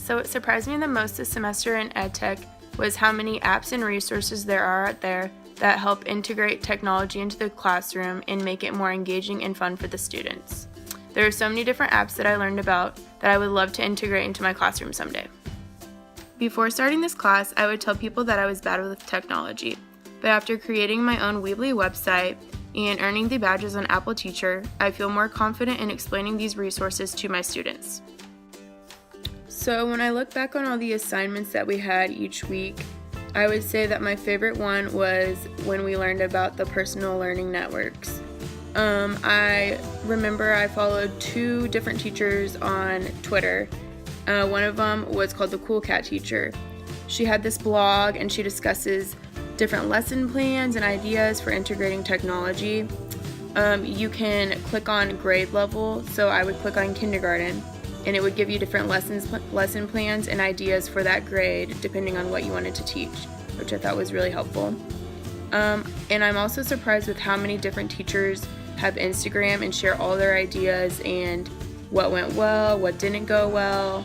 So what surprised me the most this semester in EdTech was how many apps and resources there are out there that help integrate technology into the classroom and make it more engaging and fun for the students. There are so many different apps that I learned about that I would love to integrate into my classroom someday. Before starting this class, I would tell people that I was bad with technology, but after creating my own Weebly website and earning the badges on Apple Teacher, I feel more confident in explaining these resources to my students. So when I look back on all the assignments that we had each week, I would say that my favorite one was when we learned about the personal learning networks. I remember I followed 2 different teachers on Twitter. One of them was called the Cool Cat Teacher. She had this blog and she discusses different lesson plans and ideas for integrating technology. You can click on grade level, so I would click on kindergarten, and it would give you different lesson plans and ideas for that grade depending on what you wanted to teach, which I thought was really helpful. And I'm also surprised with how many different teachers have Instagram and share all their ideas and what went well, what didn't go well.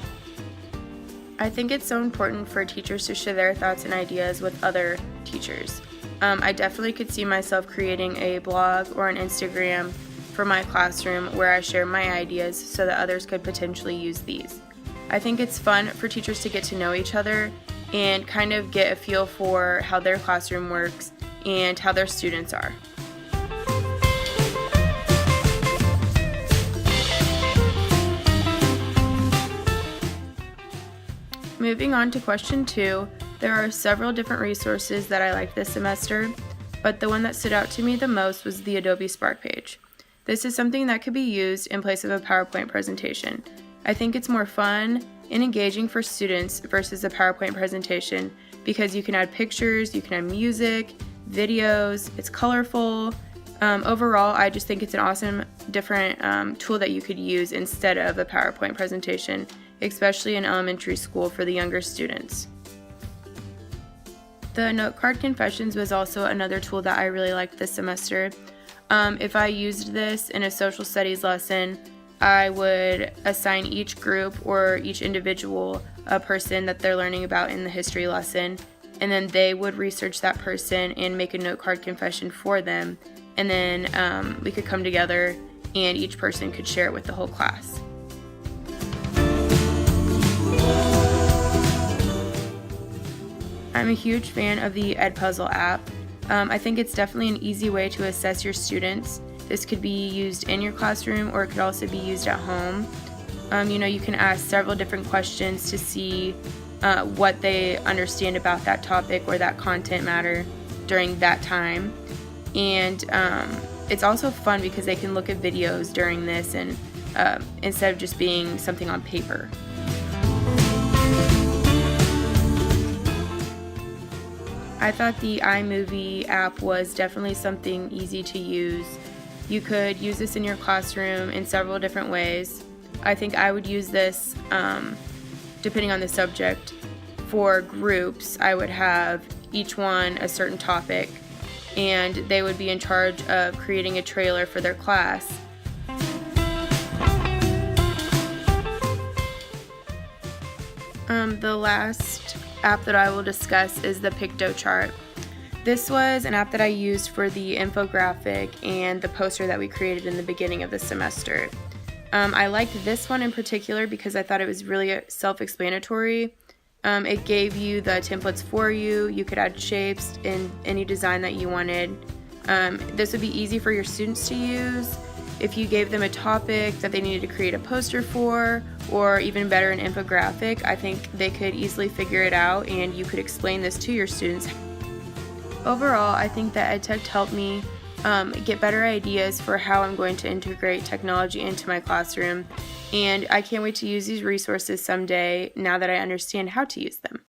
I think it's so important for teachers to share their thoughts and ideas with other teachers. I definitely could see myself creating a blog or an Instagram for my classroom where I share my ideas so that others could potentially use these. I think it's fun for teachers to get to know each other and kind of get a feel for how their classroom works and how their students are. Moving on to question 2, there are several different resources that I liked this semester, but the one that stood out to me the most was the Adobe Spark page. This is something that could be used in place of a PowerPoint presentation. I think it's more fun and engaging for students versus a PowerPoint presentation because you can add pictures, you can add music, videos, it's colorful. Overall, I just think it's an awesome different tool that you could use instead of a PowerPoint presentation, especially in elementary school for the younger students. The Note Card Confessions was also another tool that I really liked this semester. If I used this in a social studies lesson, I would assign each group or each individual a person that they're learning about in the history lesson, and then they would research that person and make a note card confession for them, and then we could come together and each person could share it with the whole class. I'm a huge fan of the Edpuzzle app. I think it's definitely an easy way to assess your students. This could be used in your classroom or it could also be used at home. You can ask several different questions to see what they understand about that topic or that content matter during that time. And it's also fun because they can look at videos during this and instead of just being something on paper. I thought the iMovie app was definitely something easy to use. You could use this in your classroom in several different ways. I think I would use this, depending on the subject. For groups, I would have each one a certain topic, and they would be in charge of creating a trailer for their class. The last app that I will discuss is the Piktochart. This was an app that I used for the infographic and the poster that we created in the beginning of the semester. I liked this one in particular because I thought it was really self-explanatory. It gave you the templates for you. You could add shapes in any design that you wanted. This would be easy for your students to use. If you gave them a topic that they needed to create a poster for, or even better, an infographic, I think they could easily figure it out and you could explain this to your students. Overall, I think that EdTech helped me get better ideas for how I'm going to integrate technology into my classroom, and I can't wait to use these resources someday now that I understand how to use them.